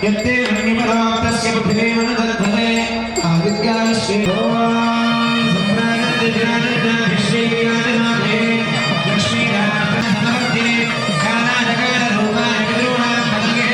यत्ते अन्यमराप्तस्य बुद्धिरेवण दत्तते आदित्याश्चे सम्राजद्विजानद्विश्वेयाजनाथे लक्ष्मीनाथसमवर्तिने कानाजकाररूपाय विद्रोहान् पदगे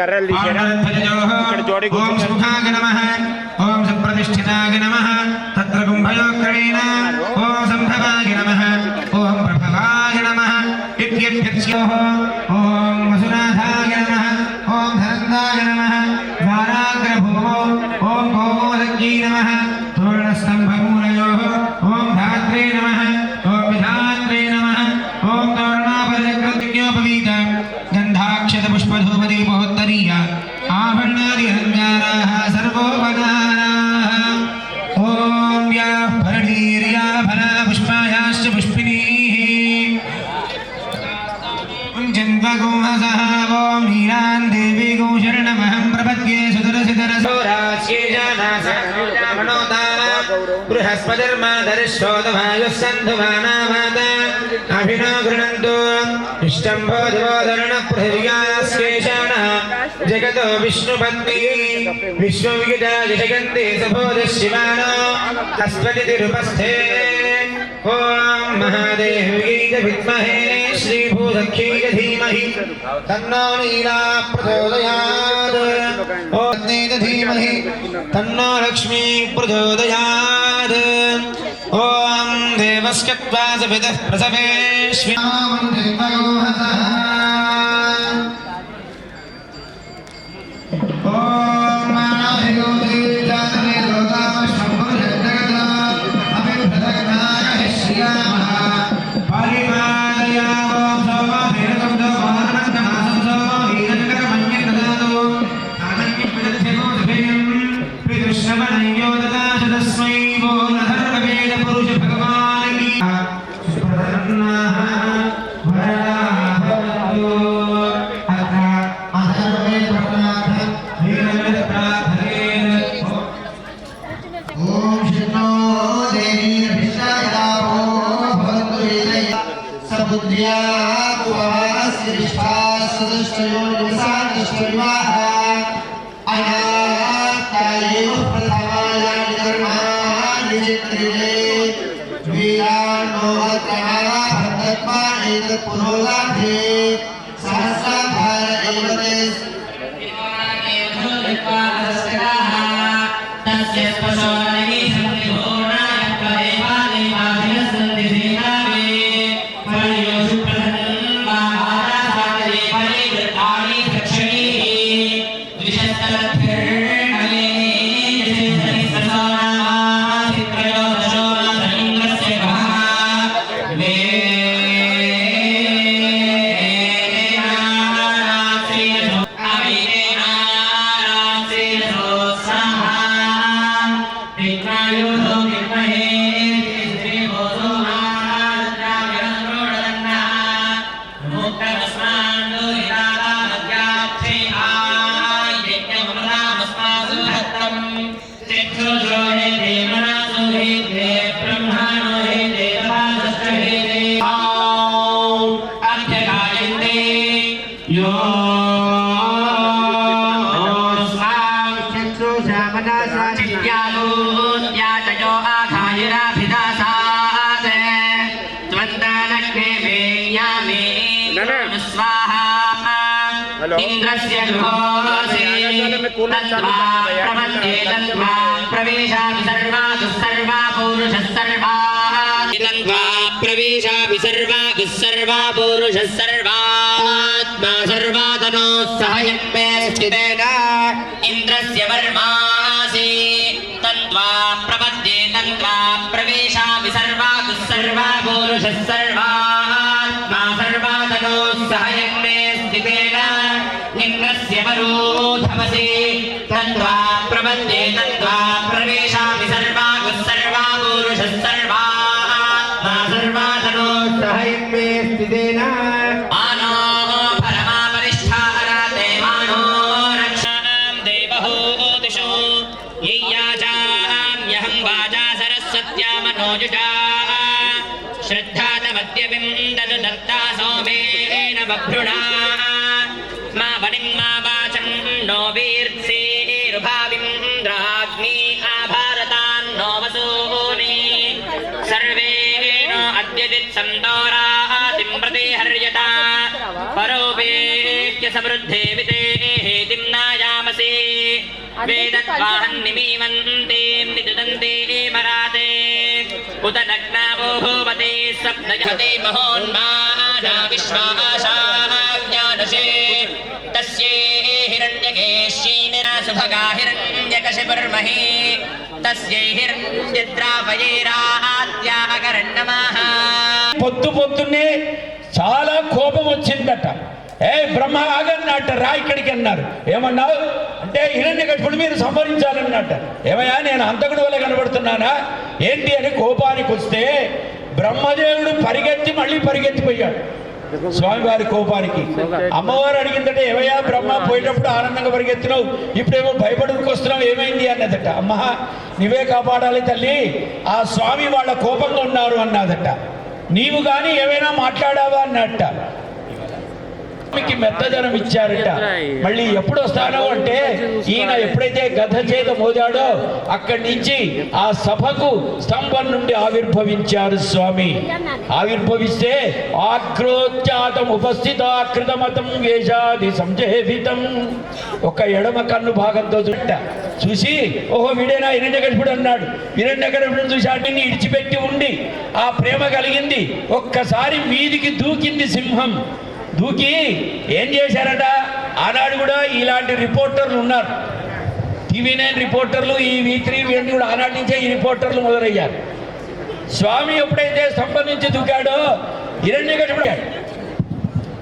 कर्रल ओम सुखाय नमः ओम सुप्रतिष्ठिताय नमः तत्र कुंभयोक्रणेन ओम संभवाय नमः ओम प्रभवाय नमः इत्यर्थ्योः ओम वसुनाथाय नमः ओम धनन्दाय नमः द्वाराग्रभूमौ ओम गोमोदज्ञै नमः तोरणस्तम्भमूलयोः ओम धात्रे नमः ओम विधात्रे नमः ओम तोरणापरिकृत्योपवीत गन्धाक्षतपुष्पधूपदीपोत्तरीय आभरणादिहङ्गाराः सर्वोपकाराः ॐ याः फलनीर्याफला पुष्पायाश्च पुष्पिणीः कुञ्जन्वगोहसः ॐ हीरान् देवी गौशरणमहं प्रपद्ये सुतरसितरसोरास्ये जानासमनोता बृहस्पतिर्माधरिष्ठोदभायुः सन्धुमाना माता अभिनो गृह्णन्तु इष्टम्भो दिवोदरणः पृथिव्यास्केशानः जगतो विष्णुपत्नी विश्वविगिता जगन्ति सभोजः शिवानो अस्मदितिरुपस्थे ॐ महादेव्यै च विद्महे श्रीभूसख्यै च धीमहि तन्नो नीला प्रचोदयात् ॐ च धीमहि तन्नो लक्ष्मी प्रचोदयात् ॐ देवस्य त्वा सवितः इंद्रस्य घोषे तत्वा प्रपद्ये तत्वा प्रवेशामि सर्वागुः सर्वा पौरुषः सर्वात् तत्वा प्रवेशामि सर्वागुः सर्वा पौरुषः सर्वात्मा सर्वातनोः सह यज्ञे स्थितेन इंद्रस्य वर्मासि तत्वा प्रपद्ये तत्वा प्रवेशामि सर्वागुः सर्वा पौरुषः सर्वात्मा सर्वातनोः सह यज्ञे स्थितेन इंद्रस्य वरोधमसि तत्वा प्रपद्ये तत्वा प्रवेशामि सर्वागुः सर्वा पौरुषः सर्वात्मा सर्वातनोः सह यज्ञे स्थितेन आनो परमापरिष्ठारा देवानो रक्षां देवहूतिषु यय्याजाम्यहं वाजा सरस्वत्या मनोजुषा श्रद्धातमद्यपिं ददु दत्ता सोमेन बभ्रुणा मा वनिं मा वाचं नो वीर्त्सेरुभाविन्द्राग्नि आभारतान्नो वसूनि सर्वे नो अद्यदित्सन्तोरातिं प्रति हर्यता परोपेत्य समृद्धे विदेः दिम्नायामसि वेदत्वाहन्निमीवन्तीं निदुदन्ते मराते उत नग्नावोहवते स्वप्नजते महोन्माना विश्वासाज्ञानशे तस्ये हिरण्यकेशीनिना सुभगा हिरण्यकशिपुर्महे तस्यै हिरण्यद्रावयेरात्याकरण्यमाः పొద్దున్నే చాలా కోపం వచ్చిందట. ఏ బ్రహ్మ ఆగన్నట్ట, రా ఇక్కడికి అన్నారు. ఏమన్నావు అంటే హిరణ్యకశిపుడు మీరు సంహరించాలన్నట్ట. ఏమయ్యా నేను అంతకుడు వల్ల కనబడుతున్నానా ఏంటి అని కోపానికి వస్తే బ్రహ్మదేవుడు పరిగెత్తి మళ్ళీ పరిగెత్తిపోయాడు. స్వామివారి కోపానికి. అమ్మవారు అడిగిందట, ఏవయ్యా బ్రహ్మ పోయేటప్పుడు ఆనందంగా పరిగెత్తినావు, ఇప్పుడేమో భయపడుకొస్తున్నావు, ఏమైంది అన్నదట. అమ్మ నువ్వే కాపాడాలి తల్లి, ఆ స్వామి వాళ్ళ కోపంగా ఉన్నారు అన్నదట. నీవు కానీ ఏమైనా మాట్లాడావా అన్నట్ట. మీకు మెత్తదనం ఇచ్చారట. మళ్ళీ ఎప్పుడు వస్తానో అంటే ఈయన ఎప్పుడైతే గద చేత మోదాడో అక్కడి నుంచి ఆ సభకు స్తంభం నుండి ఆవిర్భవించారు స్వామి. ఆవిర్భవిస్తే ఆగ్రోచ్చాతం ఉపస్థితాకృతమతం వేషాది సంజేవితం. ఒక ఎడమ కన్ను భాగంతో చూసి ఓహో వీడేనా హిరణ్యకశిపుడు అన్నాడు. హిరణ్యకశిపుడుని చూసి అటుని ఇడిచిపెట్టి ఉండి ఆ ప్రేమ కలిగింది. ఒక్కసారి మీదికి దూకింది సింహం. దూకి ఏం చేశారట, ఆనాడు కూడా ఇలాంటి రిపోర్టర్లు ఉన్నారు. TV9 రిపోర్టర్లు, ఈ V3 ఇవన్నీ కూడా ఆనాటి నుంచే ఈ రిపోర్టర్లు మొదలయ్యారు. స్వామి ఎప్పుడైతే స్తంభం నుంచి దూకాడో హిరణ్యకశిపుడు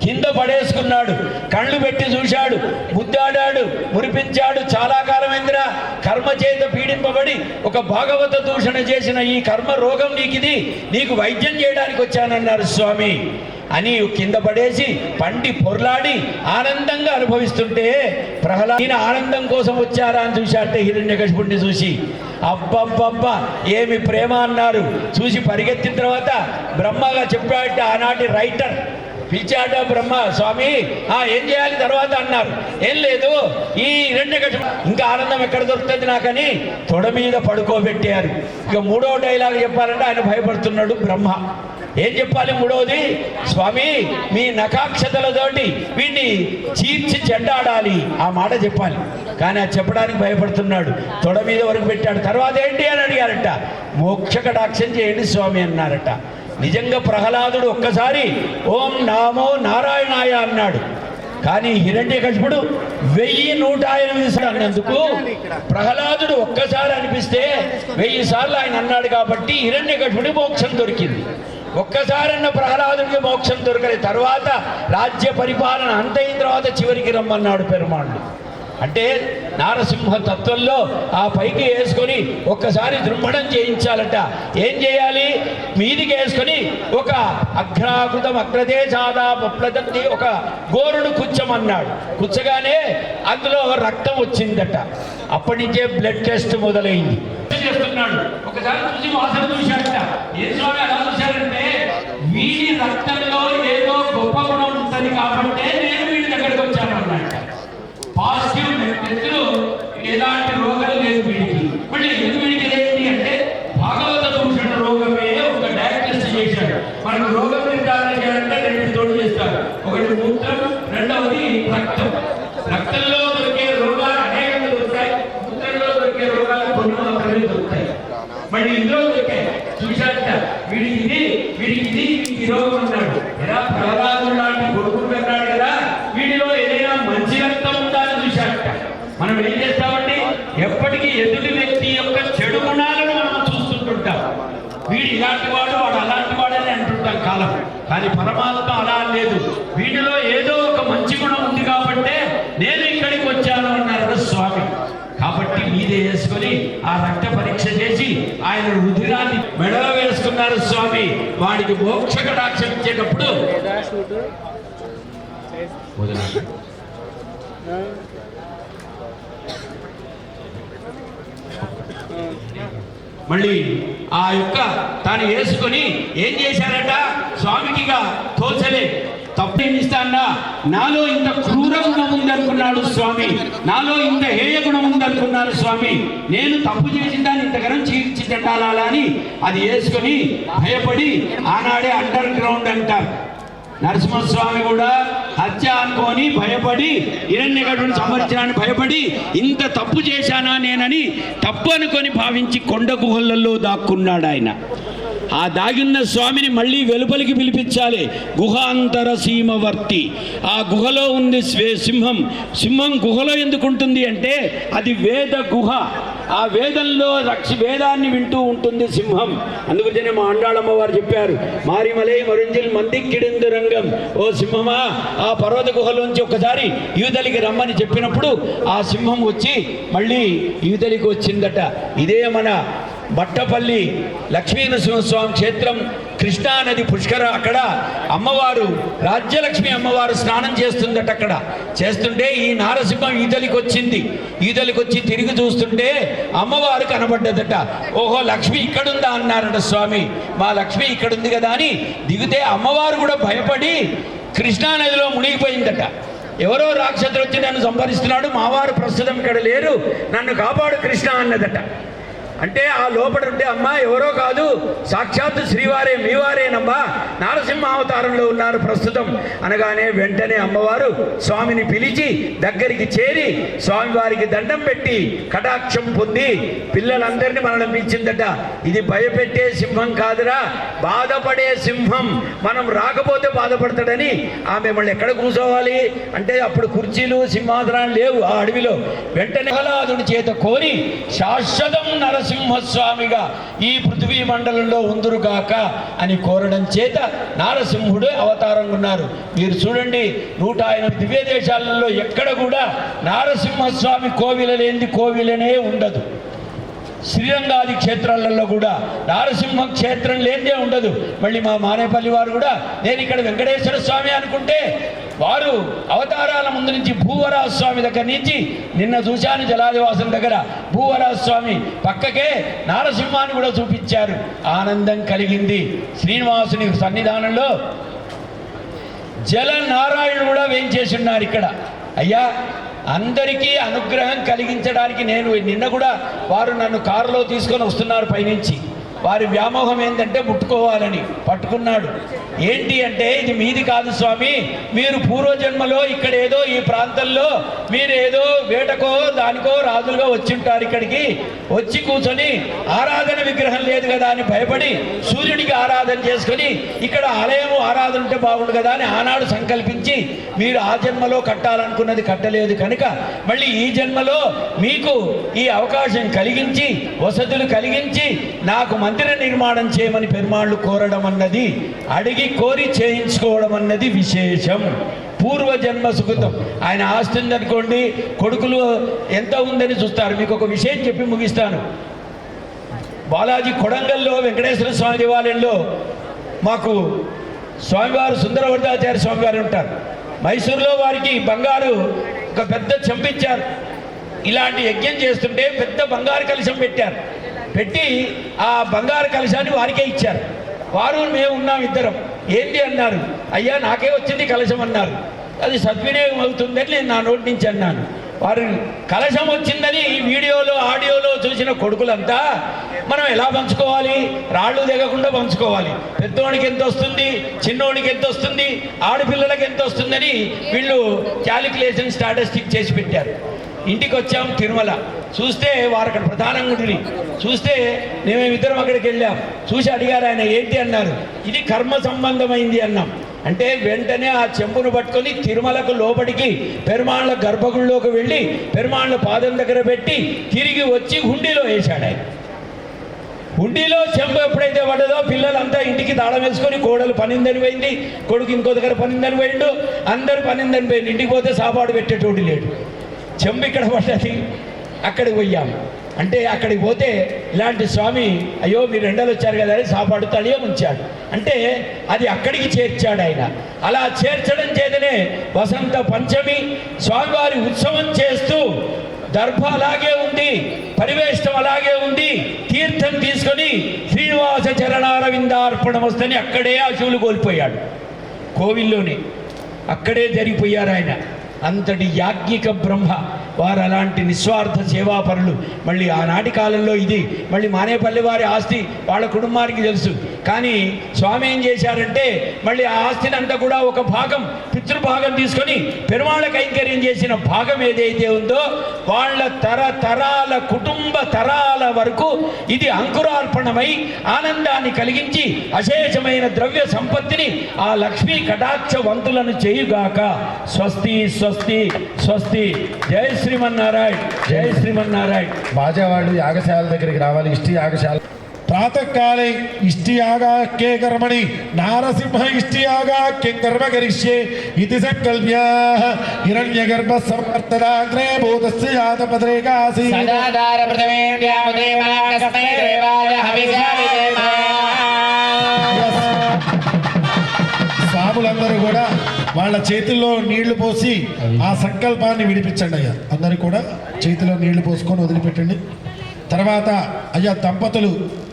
కింద పడేసుకున్నాడు. కళ్ళు పెట్టి చూశాడు, ముద్దాడాడు, మురిపించాడు. చాలా కాలమైందిరా కర్మ చేత పీడింపబడి ఒక భాగవత దూషణ చేసిన ఈ కర్మ రోగం నీకిది, నీకు వైద్యం చేయడానికి వచ్చానన్నారు స్వామి అని కింద పడేసి పండి పొర్లాడి ఆనందంగా అనుభవిస్తుంటే ప్రహ్లాద ఆనందం కోసం వచ్చారా అని చూశాటే హిరణ్యకశిపుడిని చూసి. అబ్బబ్బబ్బా ఏమి ప్రేమ అన్నారు. చూసి పరిగెత్తిన తర్వాత బ్రహ్మగా చెప్పాట ఆనాటి రైటర్ పిలిచాట బ్రహ్మ, స్వామి ఏం చేయాలి తర్వాత అన్నారు. ఏం లేదు, ఈ హిరణ్యకశిపుడు ఇంకా ఆనందం ఎక్కడ దొరుకుతుంది నాకని తొడ మీద పడుకోబెట్టారు. ఇక మూడో డైలాగ్ చెప్పాలంటే ఆయన భయపడుతున్నాడు బ్రహ్మ. ఏం చెప్పాలి మూడవది, స్వామి మీ నఖాక్షతలతోటి వీడిని చీల్చి చెడ్డాడాలి ఆ మాట చెప్పాలి. కానీ అది చెప్పడానికి భయపడుతున్నాడు. తొడ మీద వరకు పెట్టాడు. తర్వాత ఏంటి అని అడిగారట. మోక్ష కటాక్షం చేయండి స్వామి అన్నారట. నిజంగా ప్రహ్లాదుడు ఒక్కసారి ఓం నామో నారాయణాయ అన్నాడు. కానీ హిరణ్యకశిపుడు 1108 అన్నందుకు ప్రహ్లాదుడు ఒక్కసారి అనిపిస్తే 1000 సార్లు ఆయన అన్నాడు కాబట్టి హిరణ్యకశిపుడి మోక్షం దొరికింది. ఒక్కసారన్న ప్రహ్లాదుడికి మోక్షం దొరకలేదు. తర్వాత రాజ్య పరిపాలన అంతైన తర్వాత చివరికి రమ్మన్నాడు పెరుమాళ్ళు. అంటే నారసింహ తత్వంలో ఆ పైకి వేసుకొని ఒక్కసారి దృంభణం చేయించాలట. ఏం చేయాలి, మీదికి వేసుకొని ఒక అగ్రాకృతం అగ్రదే సాదా పప్లదంతి ఒక గోరుడు కుచ్చమన్నాడు. కుచ్చగానే అందులో రక్తం వచ్చిందట. అప్పటి నుంచే బ్లడ్ టెస్ట్ మొదలైంది. చేస్తున్నాడు. ఒకసారి చూసి వాసన చూశాడట. ఏ స్వామి అలా చూశారంటే వీడి రక్తంలో ఏదో గొప్ప గుణం ఉంటుంది కాబట్టి నేను వీడి దగ్గరికి వచ్చాను అన్నట్ట. పాజిటివ్ టెస్టులు ఎలాంటి రోగాలు లేదు వీడికి. మళ్ళీ ఎందుకు వీడికి ఏంటి అంటే భాగవత దూషణ రోగమే ఒక డయాగ్నోస్ చేశాడు. మనకు రోగం నిర్ధారణ చేయాలంటే 2 తోడు చేస్తారు. ఒకటి మూత్రం, రెండవది రక్తం. రక్తంలో దొరికే రోగాలు అనేకంగా దొరుకుతాయి. మూత్రంలో దొరికే రోగాలు కొన్ని మాత్రమే దొరుకుతాయి. మళ్ళీ ఇందులో దొరికాయి. చూశాక వీడికి ఈ రోగం అన్నాడు. ఎలా ప్రహ్లాదుడు లాంటి కొడుకులు అన్నాడు కదా, వీడిలో ఏదైనా మంచి రక్తం ఉందా అని చూశాక. మనం ఏం చేస్తామండి, ఎప్పటికీ ఎదుటి వ్యక్తి యొక్క చెడు గుణాలను మనం చూస్తుంటుంటాం. వీడు ఇలాంటి వాడు, వాడు అలాంటి వాడని అంటుంటాం కాలం. కానీ పరమాత్మ అలా లేదు. వీడిలో ఏదో ఒక మంచి గుణం ఉంది కాబట్టే నేను ఇక్కడికి వచ్చాను అన్నారు స్వామి. కాబట్టి మీదే వేసుకొని ఆ రక్త పరీక్ష చేసి ఆయన రుధిరాన్ని మెడలో వేసుకున్నారు స్వామి. వాడికి మోక్ష కటాక్షం ఇచ్చేటప్పుడు మళ్ళీ ఆ యొక్క తాను వేసుకొని ఏం చేశారట, స్వామికిగా తోచలే. తప్పేమిస్తానా, నాలో ఇంత క్రూర గుణం ఉందనుకున్నాడు స్వామి, నాలో ఇంత హేయ గుణం ఉందనుకున్నాడు స్వామి. నేను తప్పు చేసిన దాన్ని ఇంతకనం చీల్చి చెండాలా అని అది వేసుకొని భయపడి ఆనాడే అండర్ గ్రౌండ్ అంటారు. నరసింహస్వామి కూడా హత్య అనుకొని భయపడి హిరణ్యకశిపుడిని సంహరించడానికి భయపడి ఇంత తప్పు చేశానా నేనని తప్పు అనుకొని భావించి కొండ గుహలలో దాక్కున్నాడు ఆయన. ఆ దాగిన్న స్వామిని మళ్ళీ వెలుపలికి పిలిపించాలి. గుహాంతర సీమవర్తి. ఆ గుహలో ఉంది సింహం. సింహం గుహలో ఎందుకు ఉంటుంది అంటే అది వేద గుహ. ఆ వేదంలో వేదాన్ని వింటూ ఉంటుంది సింహం. అందుకనే మా అండాళమ్మ వారు చెప్పారు, మారిమలై మరుంజిల్ మందిక్కిడిందు రంగం. ఓ సింహమా, ఆ పర్వత గుహలోంచి ఒకసారి యువతలికి రమ్మని చెప్పినప్పుడు ఆ సింహం వచ్చి మళ్ళీ యువతలికి వచ్చిందట. ఇదే మన బట్టపల్లి లక్ష్మీనరసింహస్వామి క్షేత్రం కృష్ణానది పుష్కర అక్కడ అమ్మవారు రాజ్యలక్ష్మి అమ్మవారు స్నానం చేస్తుందట. అక్కడ చేస్తుంటే ఈ నారసింహం ఈతలికి వచ్చింది. ఈతలికి వచ్చి తిరిగి చూస్తుంటే అమ్మవారు కనబడ్డదట. ఓహో, లక్ష్మి ఇక్కడుందా అన్నారట స్వామి. మా లక్ష్మి ఇక్కడుంది కదా అని దిగితే అమ్మవారు కూడా భయపడి కృష్ణానదిలో మునిగిపోయిందట. ఎవరో రాక్షసులు వచ్చి నన్ను సంహరిస్తున్నాడు, మావారు ప్రస్తుతం ఇక్కడ లేరు, నన్ను కాపాడు కృష్ణ అన్నదట. అంటే ఆ లోపల ఉంటే అమ్మా ఎవరో కాదు, సాక్షాత్తు శ్రీవారే మీవారేనమ్మా, నారసింహ అవతారంలో ఉన్నారు ప్రస్తుతం అనగానే వెంటనే అమ్మవారు స్వామిని పిలిచి దగ్గరికి చేరి స్వామివారికి దండం పెట్టి కటాక్షం పొంది పిల్లలందరినీ మరణించిందట. ఇది భయపెట్టే సింహం కాదురా, బాధపడే సింహం, మనం రాకపోతే బాధపడతాడని ఆమె మళ్ళీ ఎక్కడ కూర్చోవాలి అంటే అప్పుడు కుర్చీలు సింహాసనాలు లేవు ఆ అడవిలో. వెంటనే ప్రహ్లాదుని చేత కోరి శాశ్వతం నరసింహస్వామిగా ఈ పృథ్వీ మండలంలో ఉందురుగాక అని కోరడం చేత నారసింహుడు అవతారంగా ఉన్నారు. మీరు చూడండి 108 దివ్య దేశాలలో ఎక్కడ కూడా నారసింహస్వామి కోవిల లేనిది కోవిలనే ఉండదు. శ్రీరంగాది క్షేత్రాలలో కూడా నారసింహ క్షేత్రం లేనిదే ఉండదు. మళ్ళీ మా మానేపల్లి వారు కూడా నేను ఇక్కడ వెంకటేశ్వర స్వామి అనుకుంటే వారు అవతారాల ముందు నుంచి భూవరాజ స్వామి దగ్గర నుంచి నిన్న చూశాను జలాదివాసం దగ్గర భూవరాజ స్వామి పక్కకే నారసింహాన్ని కూడా చూపించారు. ఆనందం కలిగింది. శ్రీనివాసుని సన్నిధానంలో జల నారాయణుడు కూడా వేయించేసి ఉన్నారు ఇక్కడ. అయ్యా అందరికీ అనుగ్రహం కలిగించడానికి నేను నిన్న కూడా వారు నన్ను కారులో తీసుకొని వస్తున్నారు పైనుంచి. వారి వ్యామోహం ఏంటంటే ముట్టుకోవాలని పట్టుకున్నాడు. ఏంటి అంటే ఇది మీది కాదు స్వామి, మీరు పూర్వజన్మలో ఇక్కడ ఏదో ఈ ప్రాంతంలో మీరు ఏదో వేటకో దానికో రాజులుగా వచ్చి ఉంటారు. ఇక్కడికి వచ్చి కూర్చొని ఆరాధన విగ్రహం లేదు కదా అని భయపడి సూర్యుడికి ఆరాధన చేసుకొని ఇక్కడ ఆలయము ఆరాధన ఉంటే బాగుండు కదా అని ఆనాడు సంకల్పించి మీరు ఆ జన్మలో కట్టాలనుకున్నది కట్టలేదు కనుక మళ్ళీ ఈ జన్మలో మీకు ఈ అవకాశం కలిగించి వసతులు కలిగించి నాకు మందిర నిర్మాణం చేయమని పెరుమాళ్ళు కోరడం అన్నది అడిగి కోరి చేయించుకోవడం అన్నది విశేషం. పూర్వజన్మ సుకృతం. ఆయన ఆస్తి ఉందనుకోండి, కొడుకులు ఎంత ఉందని చూస్తారు. మీకు ఒక విషయం చెప్పి ముగిస్తాను. బాలాజీ కొడంగల్లో వెంకటేశ్వర స్వామి దేవాలయంలో మాకు స్వామివారు సుందరవర్ధాచార్య స్వామివారు ఉంటారు. మైసూరులో వారికి బంగారు ఒక పెద్ద చెంపిచ్చారు. ఇలాంటి యజ్ఞం చేస్తుంటే పెద్ద బంగారు కలశం పెట్టారు. పెట్టి ఆ బంగారు కలశాన్ని వారికే ఇచ్చారు. వారు మేము ఉన్నాం ఇద్దరం. ఏంటి అన్నారు. అయ్యా నాకే వచ్చింది కలశం అన్నారు. అది సద్వినియోగం అవుతుందని నేను నా నోటి నుంచి అన్నాను. వారు కలశం వచ్చిందని వీడియోలో ఆడియోలో చూసిన కొడుకులంతా మనం ఎలా పంచుకోవాలి, రాళ్ళు దిగకుండా పంచుకోవాలి, పెద్దోడికి ఎంత వస్తుంది, చిన్నోడికి ఎంత వస్తుంది, ఆడపిల్లలకి ఎంత వస్తుందని వీళ్ళు క్యాలిక్యులేషన్ స్టాటిస్టిక్ చేసి పెట్టారు. ఇంటికి వచ్చాం తిరుమల చూస్తే వారు అక్కడ ప్రధానంగా చూస్తే మేమేమిద్దరం అక్కడికి వెళ్ళాం. చూసి అడిగారు ఆయన ఏంటి అన్నారు. ఇది కర్మ సంబంధమైంది అన్నాం. అంటే వెంటనే ఆ చెంపును పట్టుకొని తిరుమలకు లోపలికి పెరుమాళ్ళ గర్భగుడిలోకి వెళ్ళి పెరుమాళ్ళ పాదం దగ్గర పెట్టి తిరిగి వచ్చి హుండీలో వేశాడు ఆయన. హుండీలో చెంపు ఎప్పుడైతే పడ్డదో పిల్లలంతా ఇంటికి తాళం వేసుకొని కోడలు పనిందని పోయింది, కొడుకు ఇంకో దగ్గర పనిందని పోయిండు, అందరు పనిందని పోయింది. ఇంటికి పోతే సాపాడు పెట్టేటోడు లేడు. చెంబు ఇక్కడ పడ్డది. అక్కడికి పోయాం. అంటే అక్కడికి పోతే ఇలాంటి స్వామి అయ్యో మీరు ఎండలు వచ్చారు కదా అని సాపాడు తడియ ఉంచాడు. అంటే అది అక్కడికి చేర్చాడు ఆయన. అలా చేర్చడం చేతనే వసంత పంచమి స్వామివారి ఉత్సవం చేస్తూ దర్భ అలాగే ఉంది, పరివేష్టం అలాగే ఉంది. తీర్థం తీసుకొని శ్రీనివాస చరణారవిందార్పణం వస్తని అక్కడే ఆ శివులు కోల్పోయాడు. కోవిల్లోనే అక్కడే జరిగిపోయారు ఆయన. అంతటి యాజ్ఞిక బ్రహ్మ వారు అలాంటి నిస్వార్థ సేవాపరులు. మళ్ళీ ఆనాటి కాలంలో ఇది మళ్ళీ మానేపల్లి వారి ఆస్తి వాళ్ళ కుటుంబానికి తెలుసు. కానీ స్వామి ఏం చేశారంటే మళ్ళీ ఆ ఆస్తిని అంతా కూడా ఒక భాగం పితృభాగం తీసుకొని పెరుమాళ కైంకర్యం చేసిన భాగం ఏదైతే ఉందో వాళ్ళ తరతరాల కుటుంబ తరాల వరకు ఇది అంకురార్పణమై ఆనందాన్ని కలిగించి అశేషమైన ద్రవ్య సంపత్తిని ఆ లక్ష్మీ కటాక్షవంతులను చేయుగాక. స్వస్తి స్వస్తి స్వస్తి. జై శ్రీమన్నారాయణ, జై శ్రీమన్నారాయణ. బాజావాళ్ళు యాగశాల దగ్గరికి రావాలి. ఇష్టి యాగశాల ప్రాతకాలే ఇష్టియాగాఖ్యే కర్మణి నారసింహ ఇష్టియాగాఖ్యం కర్మ కరిష్యే ఇది సంకల్ప్య హిరణ్యగర్భ సమర్థదాగ్రే భూతస్య జాతపద్రేకాసి సదాదార ప్రథమే దేవాయ హవిషా వాళ్ళ చేతుల్లో నీళ్లు పోసి ఆ సంకల్పాన్ని విడిపించండి అయ్యా. అందరూ కూడా చేతిలో నీళ్లు పోసుకొని వదిలిపెట్టండి. తర్వాత అయ్యా దంపతులు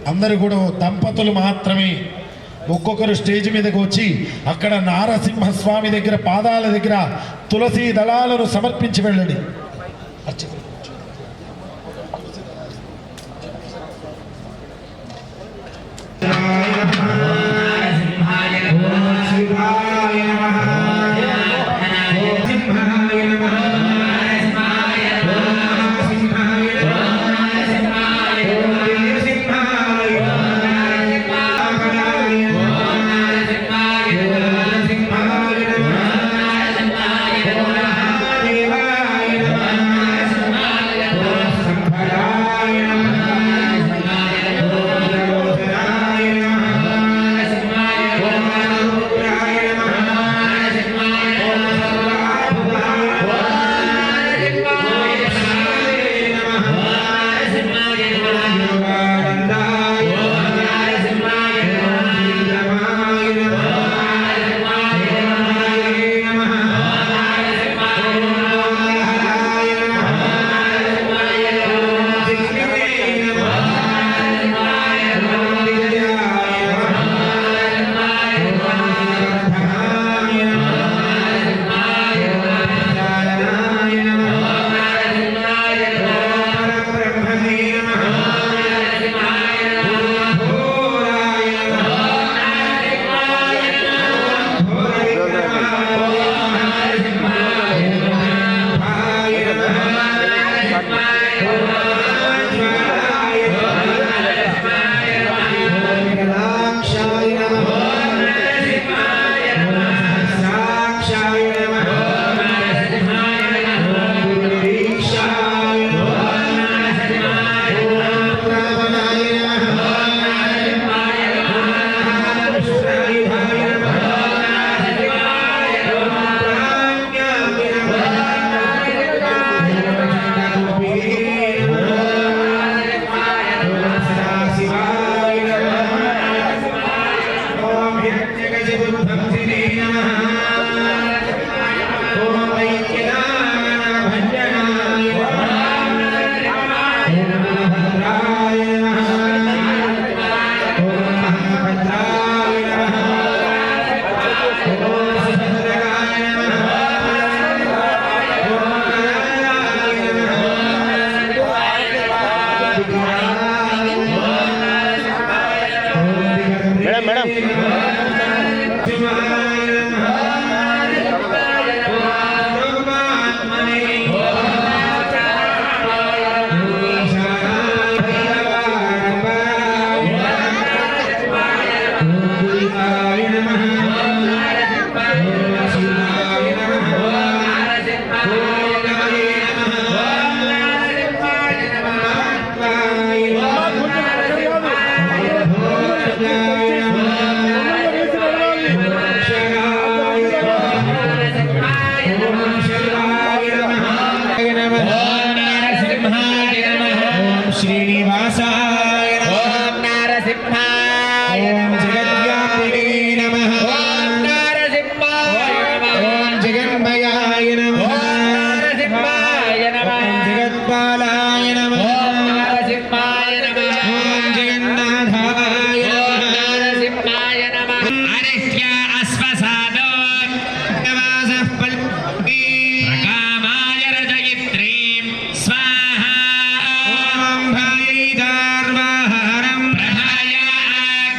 అందరూ కూడా దంపతులు మాత్రమే ఒక్కొక్కరు స్టేజ్ మీదకి వచ్చి అక్కడ నారసింహస్వామి దగ్గర పాదాల దగ్గర తులసి దళాలను సమర్పించి వెళ్ళండి.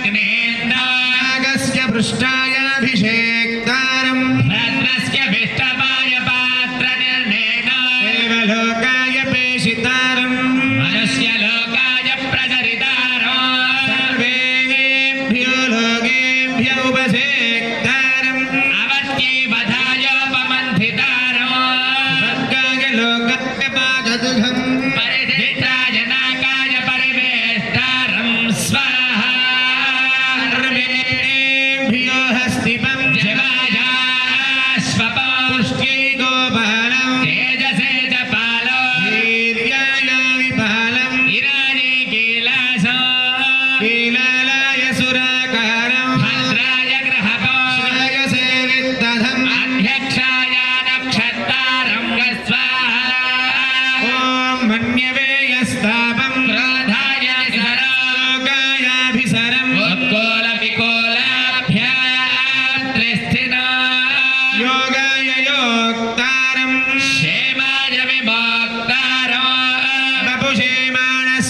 Nenda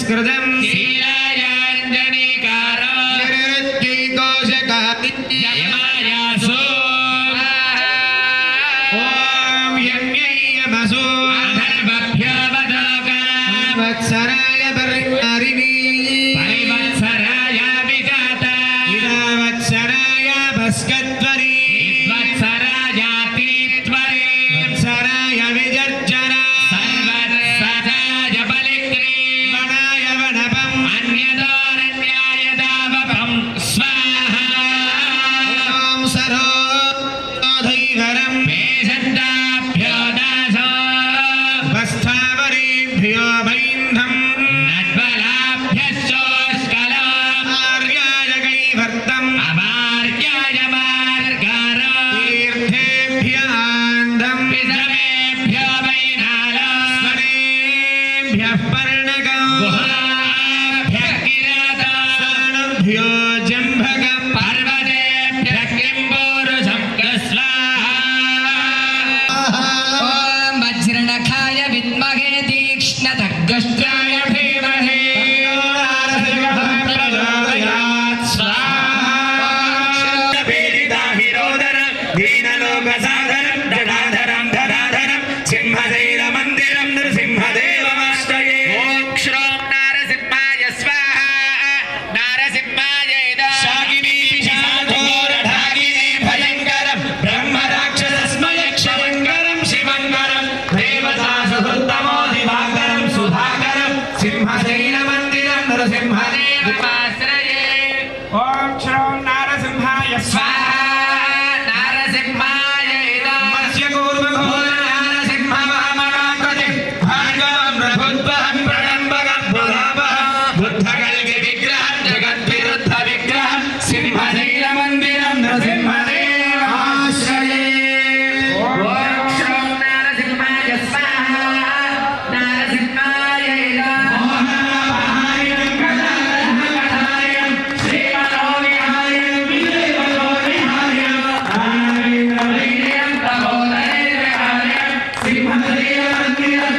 పురస్కృతం శీలాయాంజనీకారో యమాయాసో ఓం యమ్యయమసో అధర్వభ్యో వదోకా వత్సరాయ పరిణారిణి పరివత్సరాయ విజాత వత్సరాయ భస్కత్వరి వత్సరాయ తీత్వరే వత్సరాయ విజర్జన సర్వత్సరాయ బలిగ్రీ వనాయ వనపం అన్యదోరన్యాయ దావపం స్వాహా ఓం సరోధైవరం పేషంతాభ్యో దాసో ఉపస్థావరేభ్యో వైంధం నడ్బలాభ్యశ్చోష్కలో ఆర్యాయ కైవర్తం అమార్యాయ మార్గారో తీర్థేభ్యాంధం పితమేభ్యో వైనాలో స్వనేభ్యః పర్ణకం గుహాభ్యః కిరాతో స్వనభ్యో జంభకం పర్వతేభ్యః కింపూరుషం స్వాహా ఓం వజ్రనఖాయ విద్మహే తీక్ష్ణతగ్గష్టాయ ధీమహి ప్రచోదయాత్ స్వాహా పీడితాహిరోదర దీనలోకసాగరం జటాధరం ధరాధరం సింహశైలమందిరం నృసింహదేవమాశ్రయే ఓం శ్రోం నారసింహాయ స్వాహా నారసింహాయ శాకినీ పిశాచోరఢాకినీ భయంకరం బ్రహ్మరాక్షసస్మయక్షమంగరం శివంగరం దేవతాసుహృత్తమో దివాకరం సుధాకరం సింహశైలమందిరం నృసింహదేవమాశ్రయే ఓం శ్రోం నారసింహాయ స్వాహా నారసింహాయ మత్స్యకూర్మఘోర నారసింహవామనాకృతిం భార్గవం రఘుద్వహం ప్రణంబకం బుధాపహం బుద్ధకల్కి విగ్రహం జగద్విరుద్ధ విగ్రహం సింహశైలమందిరం నృసింహదేవమాశ్రయే ఓం శ్రోం నారసింహాయ స్వాహా నారసింహాయ మోహనపహాయం కళారహకటాయం శ్రీమనోవిహాయం విజయవనోవిహాయం ఆనందవైర్యం ప్రబోధైర్విహాయం సింహశైలమందిరం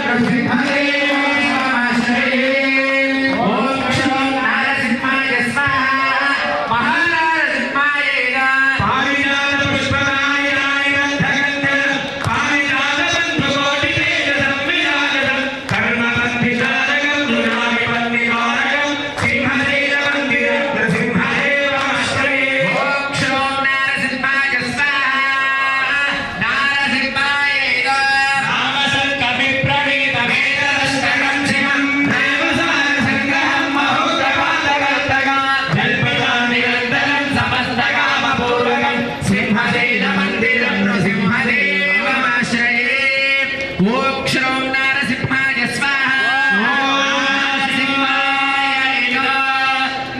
నృసింహదేవమాశ్రయే ఓం శ్రోం నారసింహాయ స్వాహా మహానారసింహాయ పారిజాత పుష్పరాయణాయ ధగంధరం పారిజాతబంధుకోటి తేజ సంవిరాజనం కర్మబంధితారకం దురాభిపన్నివారకం సింహశైలమందిరం నృసింహదేవమాశ్రయే ఓం శ్రోం నారసింహాయ స్వాహా నారసింహాయ రామసంకవిప్రణీతమేతదష్టకం శివం ప్రేమసారసంగ్రహం మహోదవాదగర్తకం జల్పదానిరంతరం సమస్తకామపూర్వకం సింహశైలమందిరం నృసింహదేవమాశ్రయే ఓం శ్రోం నారసింహాయ స్వాహా నారసింహాయ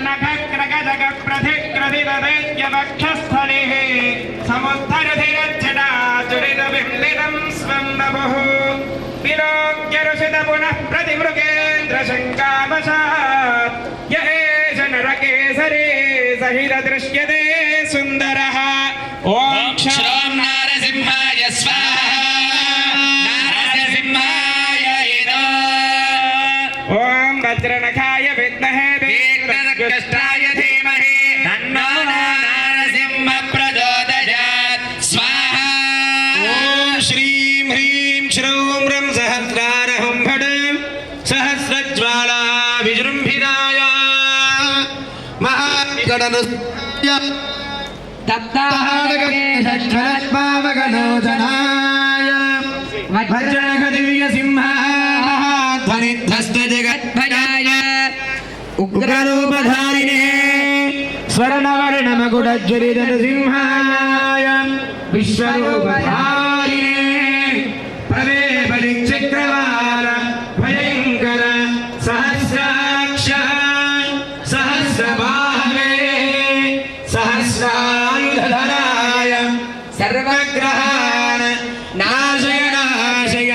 నఖక్రగదగ ప్రధిగ్రదిదైత్యవక్షస్థలే సముద్ధరధిరచ్చడాచురితబింబితం స్వం నభుః విలోక్యరుషిత పునః प्रतिमृगेन्द्रशङ्कावशात् य एष नरकेसरे सहिरदृश्यते सुन्दरः ॐ శ్రోం నారసింహాయ స్వాహా నారసింహాయ ॐ वज्रनखाय विद्महे దీర్ఘకష్టాయ ధీమహి తన్నో నారసింహ ప్రచోదయాత్ స్వాహా ॐ श्रीं ह्रीं श्रौं रं सहस्रारहं भट सहस्रज्वाला विजृम्भिताय महागणनृत्य तप्ताहारगणोजनाय वज्रनखदिव्यसिंहाध्वनिध्वस्तजगद्भजाय उग्ररूपधारिणे स्वर्णवर्णमकुटज्वलितनृसिंहाय विश्वरूपधारिणे प्रवेपदिक्चक्रवाल भयङ्कर सहस्राक्ष सहस्रबाहवे सहस्रायुधधराय सर्वग्रहान् नाशय नाशय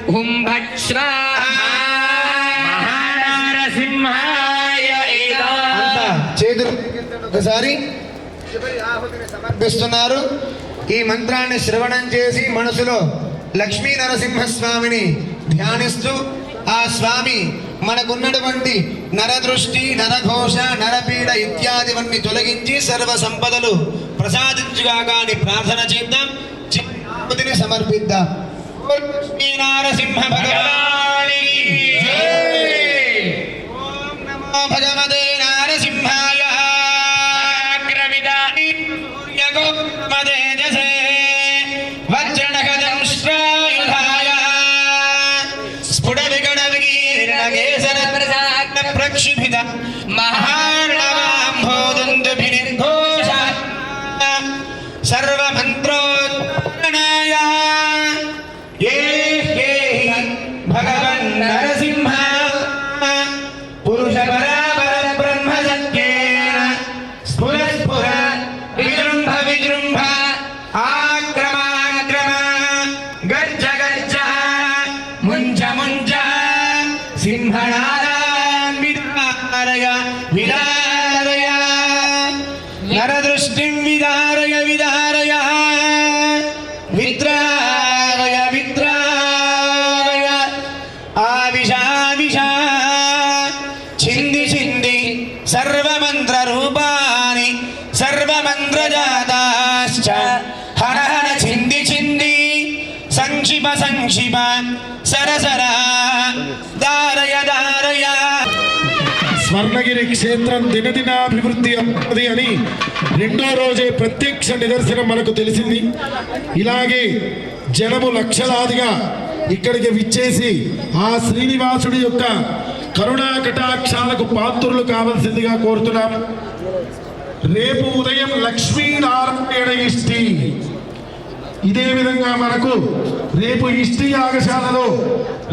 हुं भट् स्वाहा మహానారసింహాయ చేతులు ఒకసారి సమర్పిస్తున్నారు. ఈ మంత్రాన్ని శ్రవణం చేసి మనసులో లక్ష్మీ నరసింహస్వామిని ధ్యానిస్తూ ఆ స్వామి మనకున్నటువంటి నరదృష్టి, నరఘోష, నరపీడ ఇత్యాదివన్నీ తొలగించి సర్వ సంపదలు ప్రసాదించుగాక అని ప్రార్థన చేద్దాం. చిన్నతిని సమర్పిద్దాం. లక్ష్మీ నారసింహ భగవానికి జై. ఓం నమో భగవతే నారసింహాయ. అగ్రవిదాని సూర్యగోమతేజసే వజ్రణఖదంశ్రాయుధాయ స్ఫుట వికట వికీర్ణకేసర ప్రక్షిభిద మహార్ణవాంభోదందుభిర్ఘోష సర్వమంత్రోచ్చరణాయ ఏ భగవన్ నరసింహ పురుష పరాపర బ్రహ్మ సత్యేన స్ఫుర స్ఫుర విజృంభ విజృంభ ఆక్రమాక్రమ గర్జ గర్జ ముంజ ముంజ సింహనాదాన్ విదారయ విదారయ నరదృష్టిం విదారయ విదారయ విద్రారయ విద్రారయ ఆవిషావిష చింది చింది సర్వమంత్ర రూపాని సర్వమంత్రజాతాశ్చ హర హర చింది చింది సంక్షిప సంక్షిప సరసర దారయ దారయ. స్వర్ణగిరి క్షేత్రం దినదినాభివృద్ధి అవుతుంది అని రెండో రోజే ప్రత్యక్ష నిదర్శనం మనకు తెలిసింది. ఇలాగే జనము లక్షలాదిగా ఇక్కడికి విచ్చేసి ఆ శ్రీనివాసుడి యొక్క కరుణా కటాక్షాలకు పాత్రులు కావాల్సిందిగా కోరుతున్నాం. రేపు ఉదయం లక్ష్మీనారాయణ ఇష్టి, ఇదే విధంగా మనకు రేపు ఇష్టి యాగశాలలో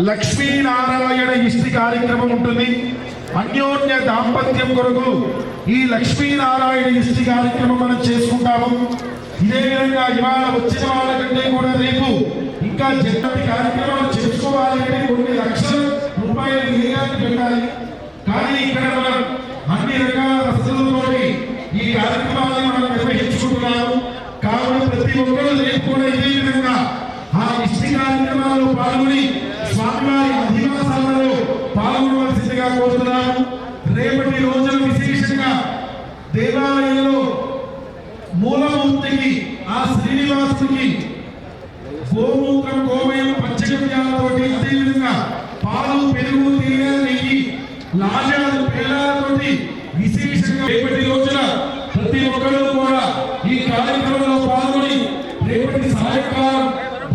లక్ష్మీనారాయణ ఇష్టి కార్యక్రమం ఉంటుంది. అన్యోన్య దాంపత్యం కొరకు ఈ లక్ష్మీనారాయణ ఇష్టి కార్యక్రమం మనం చేసుకుంటాము. ఇదే విధంగా ఇవాళ వచ్చిన వాళ్ళకంటే కూడా రేపు ఇంకా జగతి కార్యక్రమాలు చేసుకోవాలంటే కొన్ని లక్షల రూపాయలు ఏడాది పెట్టాలి. కానీ ఇక్కడ మనం అన్ని రకాల వసతులతోటి ఈ కార్యక్రమాలను మనం నిర్వహించుకుంటున్నాము. కావున ప్రతి ఒక్కరూ రేపు కూడా ఇదే విధంగా ఆ ఇష్టి కార్యక్రమాల్లో పాల్గొని స్వామివారి అధివాసాలలో పాల్గొనవలసిందిగా కోరుతున్నాము. రేపటి రోజున విశేషంగా దేవాలయంలో మూలమూర్తికి ఆ శ్రీనివాసుడికి గోమూత్రం, గోమయం, పంచగవ్యాలతోటి అదేవిధంగా పాలు, పెరుగు, తేనె, నెయ్యి, లాజాలు, పేలాలతోటి విశేషంగా రేపటి రోజున ప్రతి ఒక్కరూ కూడా ఈ కార్యక్రమంలో పాల్గొని రేపటి సాయంకాలం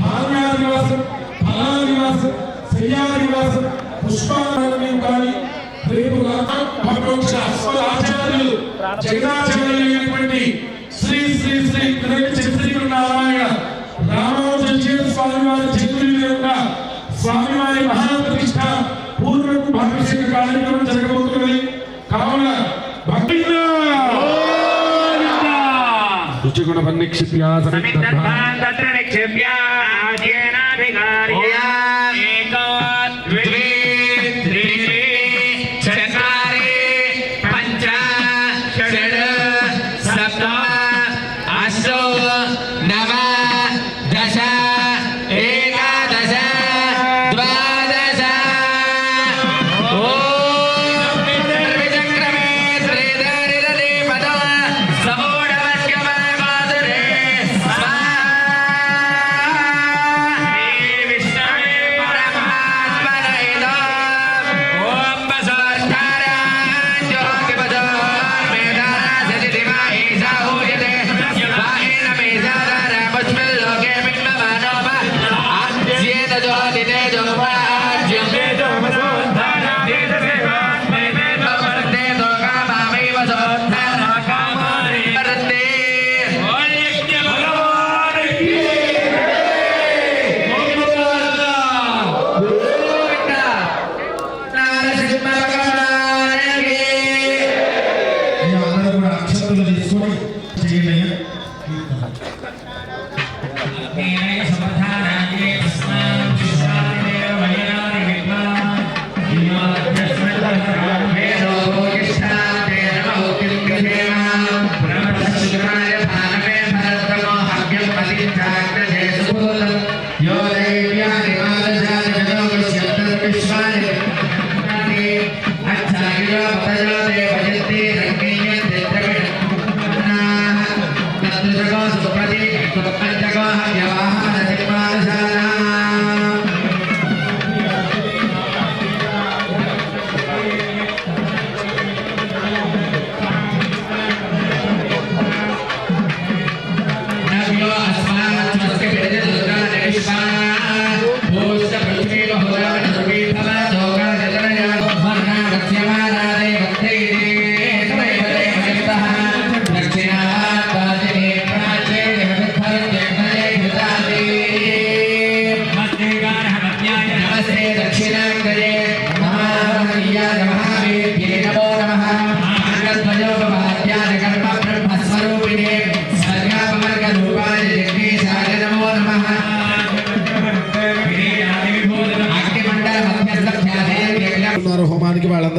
ధాన్యాదివాసం, ఫలాదివాసం, శయ్యాదివాసం, పుష్పాదివాసం కానీ రేపు ఆచార్యులు జగదాచార్యులైనటువంటి శ్రీ శ్రీ శ్రీ శ్రీనారాయణ రామానుజన్ స్వామి వారి జన్మదిన స్వామివారి మహాప్రతిష్ఠ పూర్వ అభిషేక కార్యక్రమం జరగబోతున్నది. కావున రుచిగుణ విష్ణు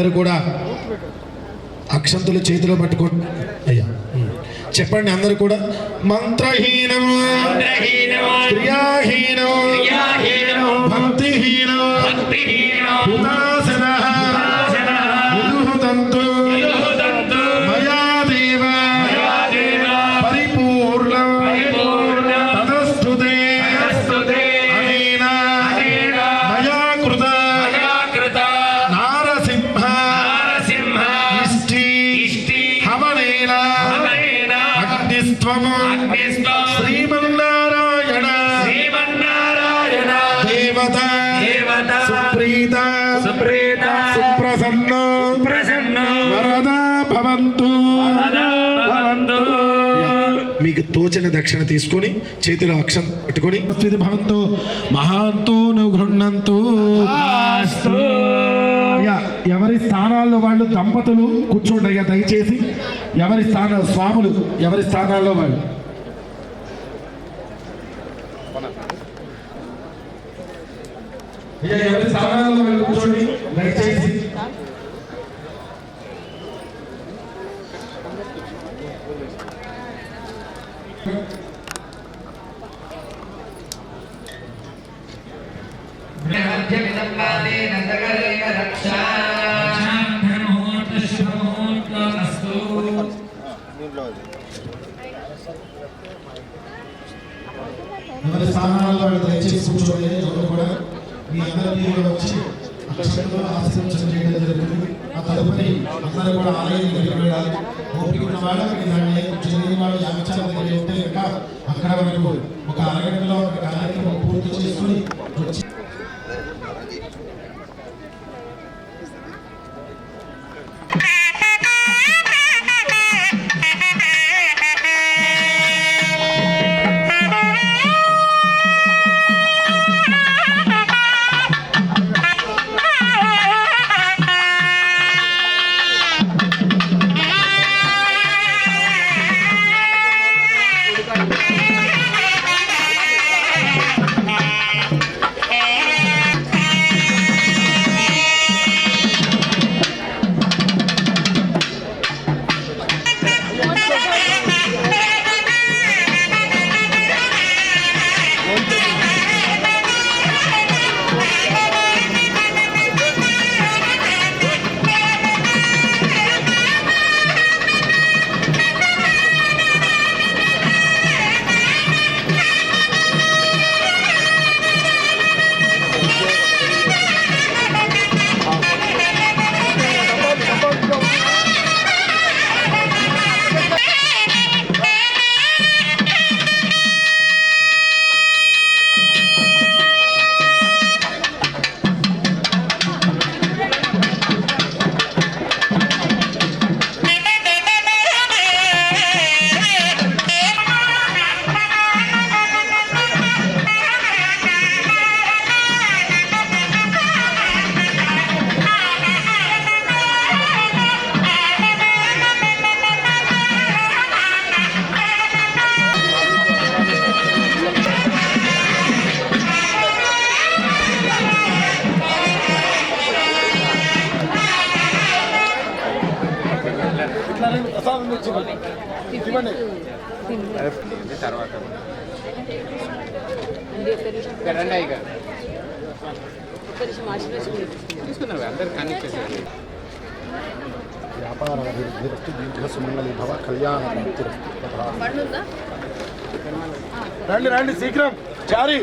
అందరూ కూడా అక్షంతులు చేతిలో పట్టుకోండి అయ్యా. చెప్పండి అందరూ కూడా. మంత్రహీనం క్రియాహీనం భక్తిహీనం ఉదాసనః విదుహుతంతు మయా దేవ పరిపూర్ణం తదస్తుతే అనేన మయా కృత నారసింహ ఇష్టి హవనేన అగ్నిస్త్వము శ్రీమన్నారాయణ దేవత సుప్రీత సుప్రసన్న వరదా భవంతు. మీకు తోచిన దక్షిణ తీసుకొని చేతిలో అక్షం పెట్టుకొని భవంతు మహాంతో గృహంతు. ఎవరి స్థానాల్లో వాళ్ళు దంపతులు కూర్చోండి అయ్యా దయచేసి. ఎవరి స్థానాలు స్వాములు ఎవరి స్థానాల్లో వాళ్ళు. ఎవరి స్థానాల్లో వాళ్ళు కూర్చోండి దయచేసి. ఎవరి స్థానాల్లో వాళ్ళు దయచేసి కూర్చోండి. ఎవరు కూడా మీ అందరికీ కూడా వచ్చి అక్షరంలో ఆశీర్వచనం చేయడం జరుగుతుంది. ఆ తదుపరి అందరూ కూడా ఆలయం దగ్గరికి వెళ్ళాలి. ఓపిక ఉన్న వాళ్ళు దాన్ని చేయని వాళ్ళు యామచారం దగ్గర ఉంటే కనుక అక్కడ వరకు ఒక అరగంటలో ఒక కార్యక్రమం పూర్తి చేసుకుని వచ్చి తీసుకున్నావు అందరు కనెక్ట్ చేసేది. వ్యాపార అభివృద్ధి దీర్ఘ సుమంగళి భవ కళ్యాణ రండి రండి శీఘ్రం చారి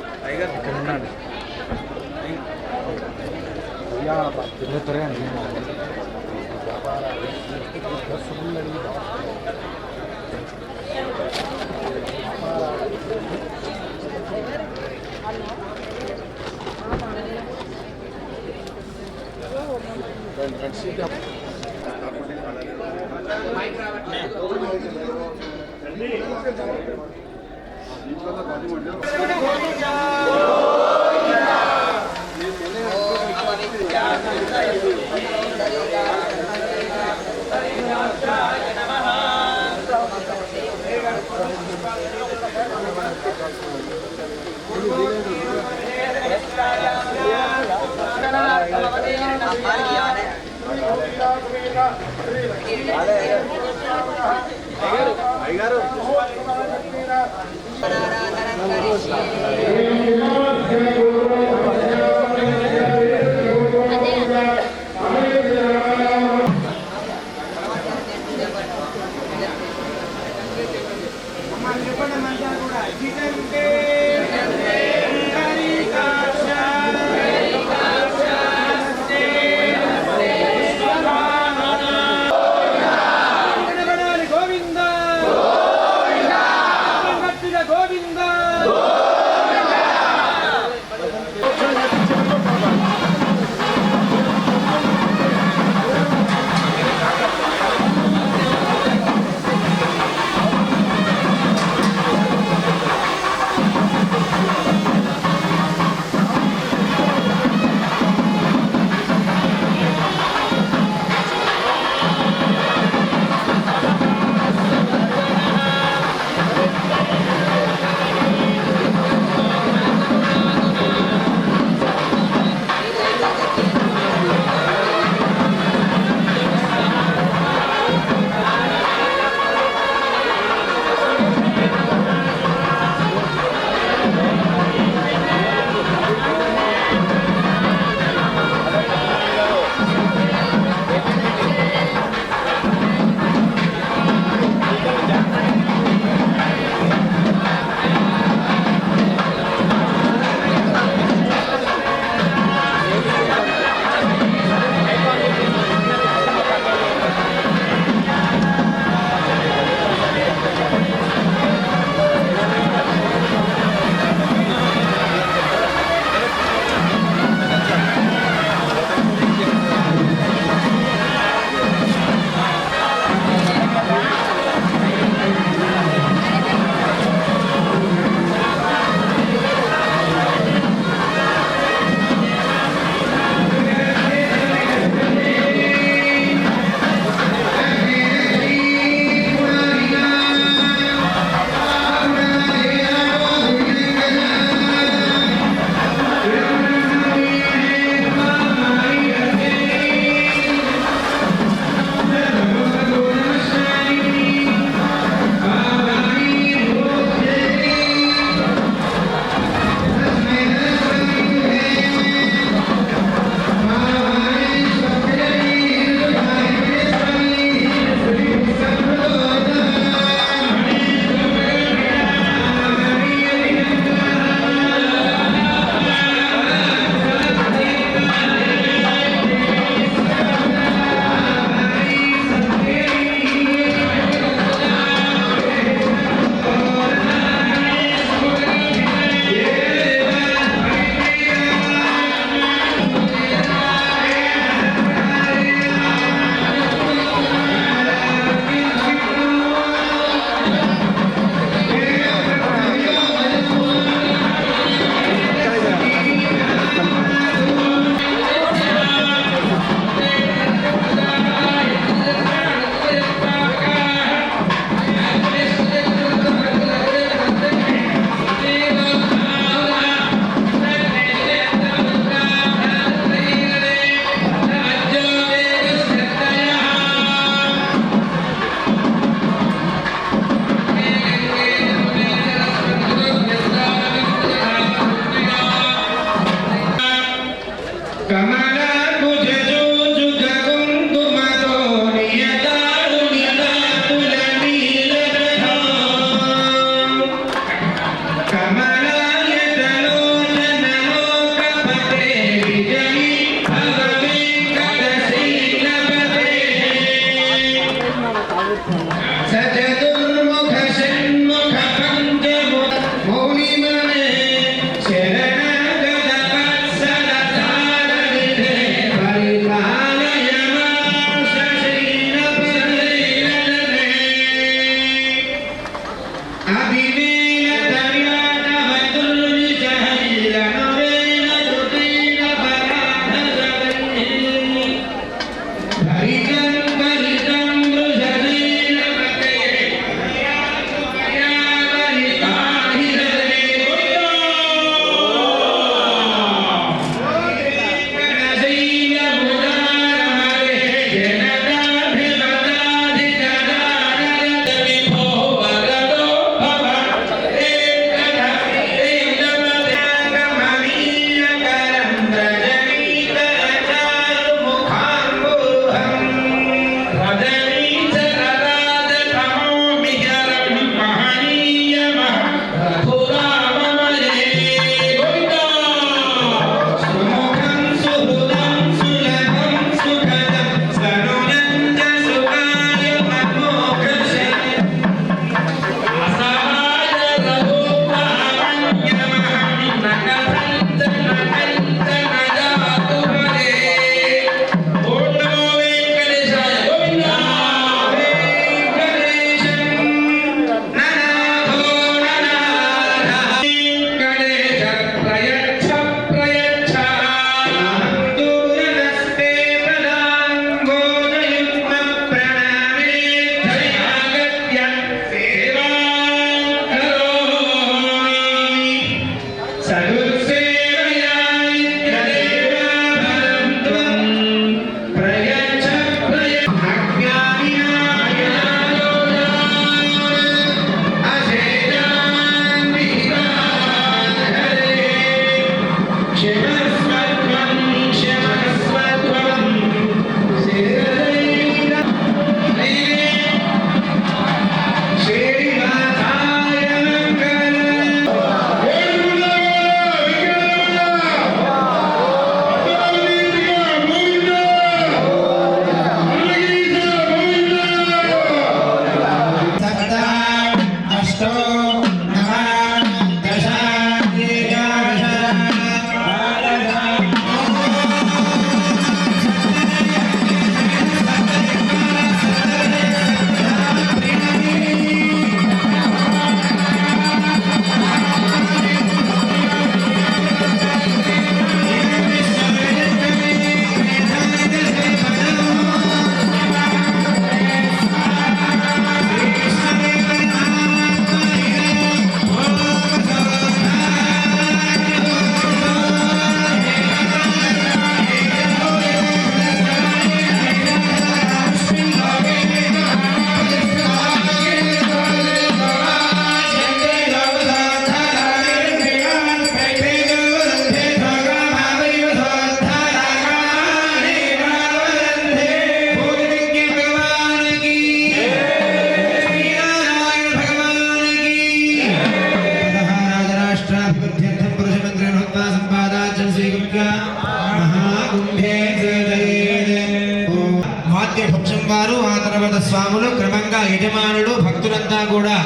స్వాములు ఆ తర్వాత స్వాములు క్రమంగా యజమానులు భక్తులంతా కూడా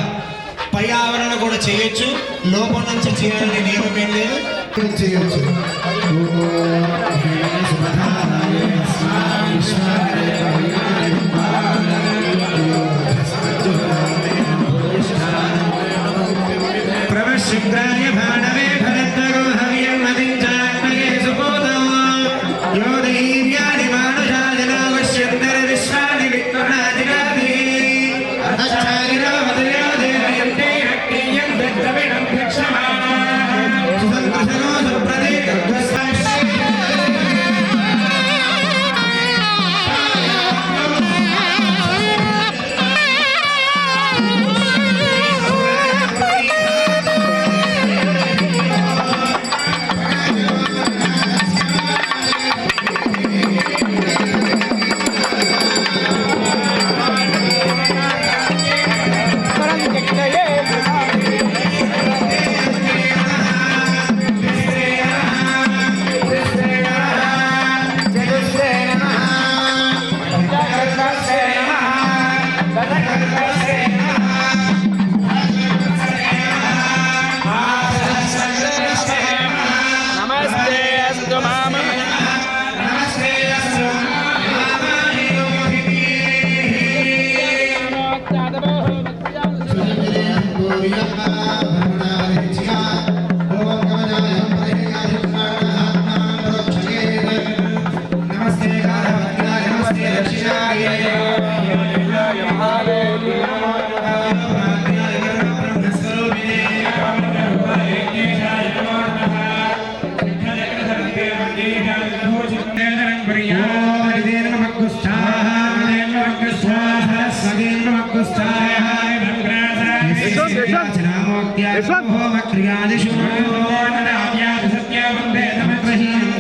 పై ఆవరణ కూడా చేయొచ్చు, లోపల నుంచి చేయాలని నియమం ఏం లేదు, చేయొచ్చు. ప్రవశుక్రాయ భాణవే భరద్వగో హవ్యం అదించాత్మగే సుపోతం యో దైవ్యాని మానుషాజన వశ్యంతర విశ్వాని విక్రమాదిరాది అచ్చారిరో మదయో దేవయంతే రక్తియం దత్తవిణం భిక్షమానా సుసంకృషణో సుప్రదేక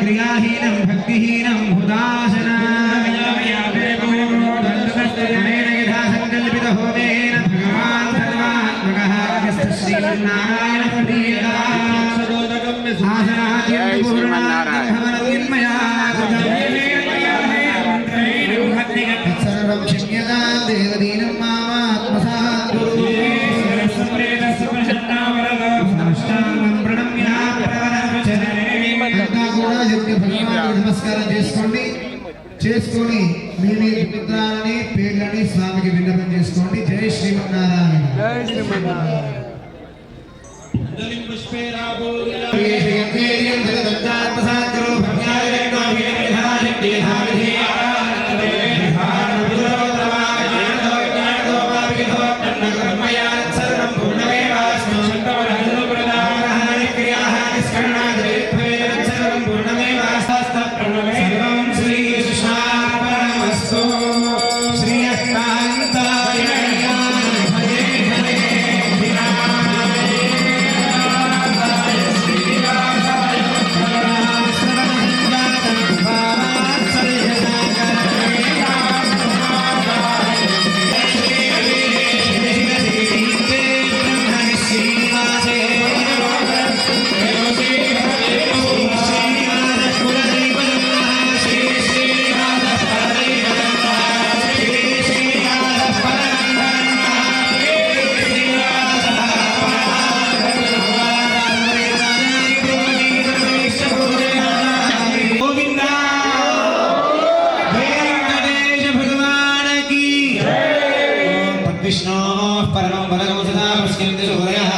క్రియాహీనం భక్తిహీనం సంకల్పిత హోమేన భగవాన్ సర్వాత్మకః శ్రీనారాయణ సర్వం శక్యతా దేవదీనం మామాత్మసాతు నమస్కారం చేసుకొని మీ పుత్రాలని పేర్లని స్వామికి విన్నపం చేసుకోండి. జై శ్రీమన్నారాయణ. विष्णोः परमं पदकं सदा पुष्कन्ति सूरयः